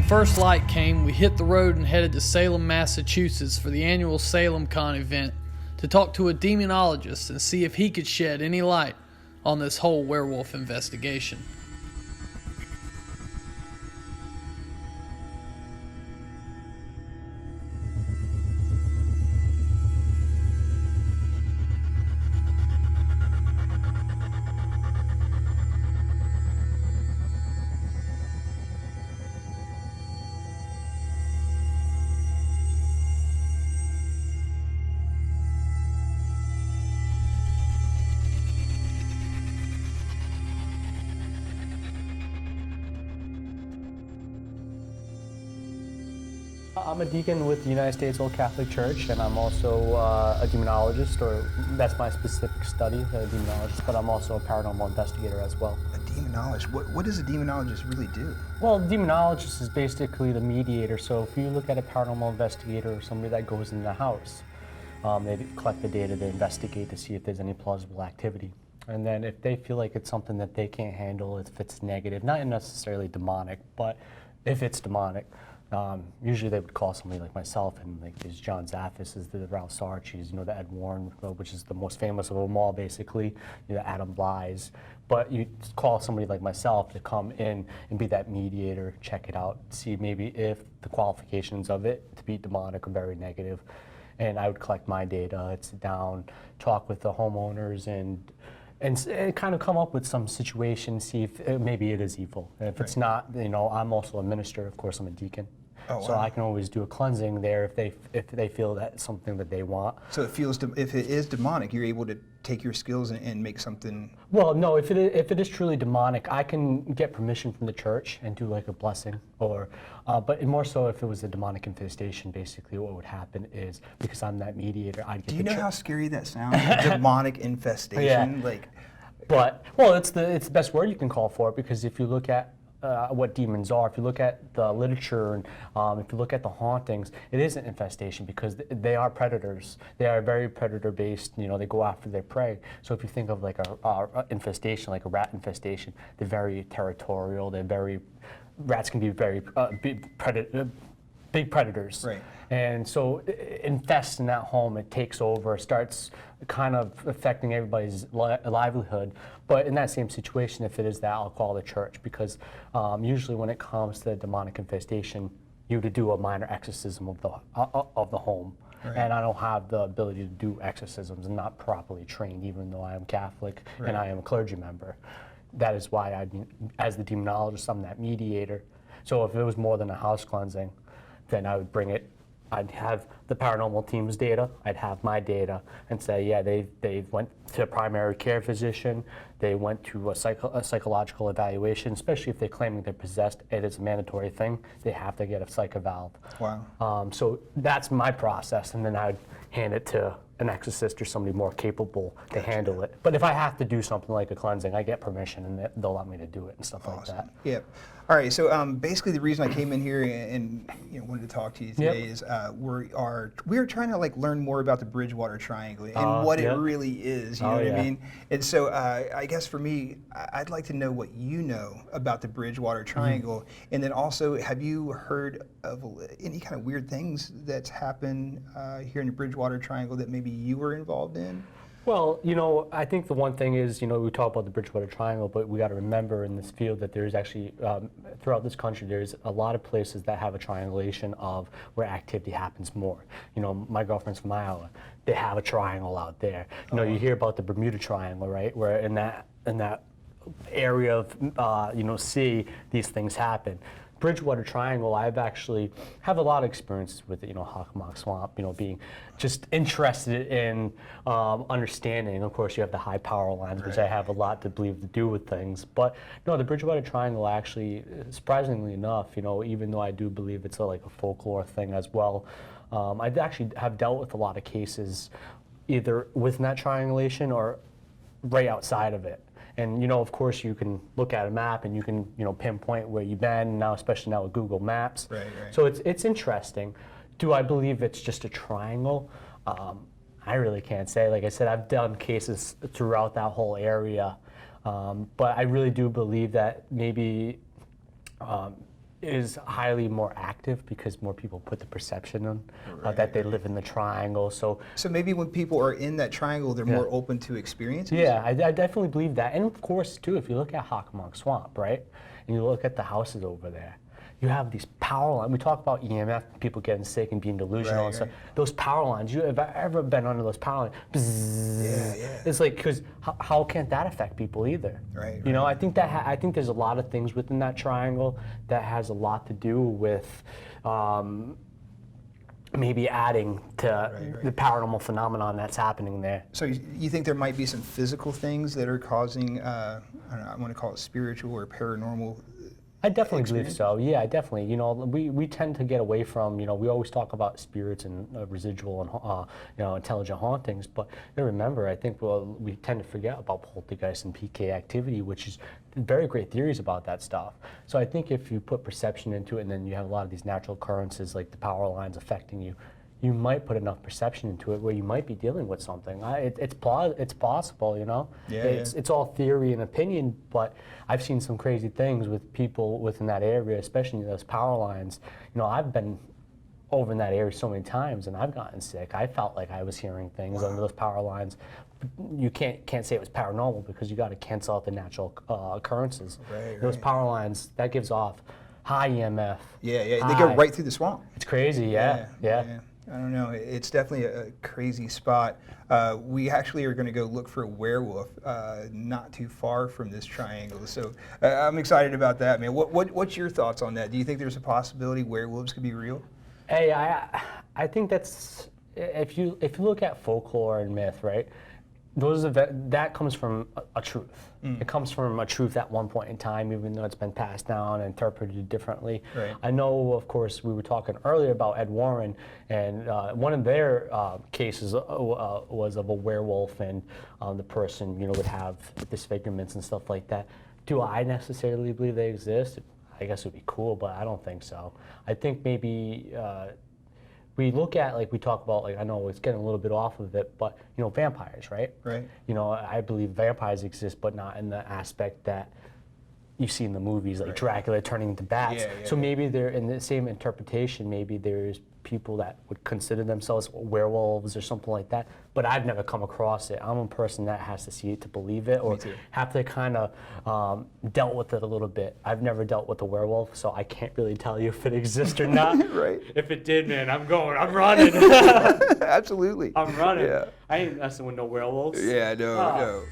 first light came, we hit the road and headed to Salem, Massachusetts for the annual SalemCon event to talk to a demonologist and see if he could shed any light on this whole werewolf investigation. I'm a deacon with the United States Old Catholic Church, and I'm also a demonologist, or that's my specific study, a demonologist, but I'm also a paranormal investigator as well. A demonologist? What does a demonologist really do? Well, the demonologist is basically the mediator, so if you look at a paranormal investigator or somebody that goes in the house, they collect the data, they investigate to see if there's any plausible activity. And then if they feel like it's something that they can't handle, if it's negative, not necessarily demonic, but if it's demonic, usually they would call somebody like myself, and like there's John Zaffis, is the Ralph Sarchis, the Ed Warren, which is the most famous of them all, basically, Adam Bly's. But you call somebody like myself to come in and be that mediator, check it out, see maybe if the qualifications of it to be demonic are very negative. And I would collect my data, I'd sit down, talk with the homeowners, and kind of come up with some situation, see if maybe it is evil. And if it's not, I'm also a minister, of course I'm a deacon. Oh, so wow. I can always do a cleansing there if they feel that's something that they want. So if it is demonic, you're able to take your skills and make something. Well, no, if it is truly demonic, I can get permission from the church and do like a blessing, but more so if it was a demonic infestation. Basically, what would happen is, because I'm that mediator, I'd get. Do you know how scary that sounds? Demonic infestation, yeah. It's the best word you can call for it, because if you look at what demons are, if you look at the literature and if you look at the hauntings, it is an infestation because they are predators. They are very predator-based. They go after their prey. So if you think of like a infestation, like a rat infestation, they're very territorial. Rats can be very big predators. Right. And so it infests in that home, it takes over, starts kind of affecting everybody's livelihood. But in that same situation, if it is that, I'll call the church, because usually when it comes to demonic infestation, you would do a minor exorcism of the home. Right. And I don't have the ability to do exorcisms. I'm not properly trained, even though I am Catholic right. and I am a clergy member. That is why as the demonologist, I'm that mediator. So if it was more than a house cleansing, then I would bring it. I'd have the paranormal team's data, I'd have my data, and say, yeah, they went to a primary care physician, they went to a psychological evaluation, especially if they're claiming they're possessed. It is a mandatory thing. They have to get a psych eval. Wow. So that's my process, and then I'd hand it to an exorcist or somebody more capable to handle it. But if I have to do something like a cleansing, I get permission, and they'll let me to do it and stuff like that. Yep. All right. So basically, the reason I came in here and wanted to talk to you today is we are trying to learn more about the Bridgewater Triangle and what it really is. You know what I mean? And so I guess for me, I'd like to know what you know about the Bridgewater Triangle, and then also, have you heard of any kind of weird things that's happened here in the Bridgewater Triangle that maybe you were involved in? Well, I think the one thing is, we talk about the Bridgewater Triangle, but we got to remember in this field that there's actually, throughout this country, there's a lot of places that have a triangulation of where activity happens more. My girlfriend's from Iowa. They have a triangle out there. You hear about the Bermuda Triangle, right? Where in that area of, sea, these things happen. Bridgewater Triangle, I've actually have a lot of experiences with it, Hockomock Swamp, being just interested in understanding. Of course, you have the high power lines, which I have a lot to believe to do with things. But no, the Bridgewater Triangle actually, surprisingly enough, even though I do believe it's like a folklore thing as well, I actually have dealt with a lot of cases either within that triangulation or right outside of it. And of course, you can look at a map and you can pinpoint where you've been. Now, especially now with Google Maps. Right. So it's interesting. Do I believe it's just a triangle? I really can't say. Like I said, I've done cases throughout that whole area, but I really do believe that maybe is highly more active because more people put the perception on that they live in the triangle. So maybe when people are in that triangle, they're more open to experiences? Yeah, I definitely believe that. And of course, too, if you look at Hockomock Swamp, right, and you look at the houses over there, you have these power lines. We talk about EMF, people getting sick and being delusional and stuff. Those power lines, you have ever been under those power lines? Bzzz, it's like, because how can't that affect people either? You know, I think I think there's a lot of things within that triangle that has a lot to do with maybe adding to the paranormal phenomenon that's happening there. So you think there might be some physical things that are causing, I don't know, I want to call it spiritual or paranormal? I definitely believe so. Yeah, I definitely. You know, we tend to get away from, you know, we always talk about spirits and residual and, you know, intelligent hauntings, but remember, I think we tend to forget about poltergeist and PK activity, which is very great theories about that stuff. So I think if you put perception into it and then you have a lot of these natural occurrences like the power lines affecting you, you might put enough perception into it where you might be dealing with something. It's possible, you know? It's all theory and opinion, but I've seen some crazy things with people within that area, especially those power lines. You know, I've been over in that area so many times and I've gotten sick. I felt like I was hearing things under those power lines. You can't say it was paranormal because you got to cancel out the natural occurrences. Those power lines, that gives off high EMF. They go right through the swamp. It's crazy, yeah. I don't know. It's definitely a crazy spot. We actually are going to go look for a werewolf not too far from this triangle. So I'm excited about that, man. What's your thoughts on that? Do you think there's a possibility werewolves could be real? Hey, I think that's, if you look at folklore and myth, right? That comes from a truth. It comes from a truth at one point in time, even though it's been passed down and interpreted differently. I know, of course, we were talking earlier about Ed Warren, and one of their cases was of a werewolf, and the person, you know, would have disfigurements and stuff like that. Do I necessarily believe they exist? I guess it would be cool, but I don't think so. I think maybe we look at, like we talk about, like I know it's getting a little bit off of it, but you know, vampires, right? You know, I believe vampires exist, but not in the aspect that you see in the movies, like Dracula turning into bats. So maybe they're in the same interpretation. Maybe there's people that would consider themselves werewolves or something like that, but I've never come across it. I'm a person that has to see it to believe it, or have to kind of dealt with it a little bit. I've never dealt with a werewolf, so I can't really tell you if it exists or not. If it did, man, I'm running. Absolutely. I'm running. I ain't messing with no werewolves. No.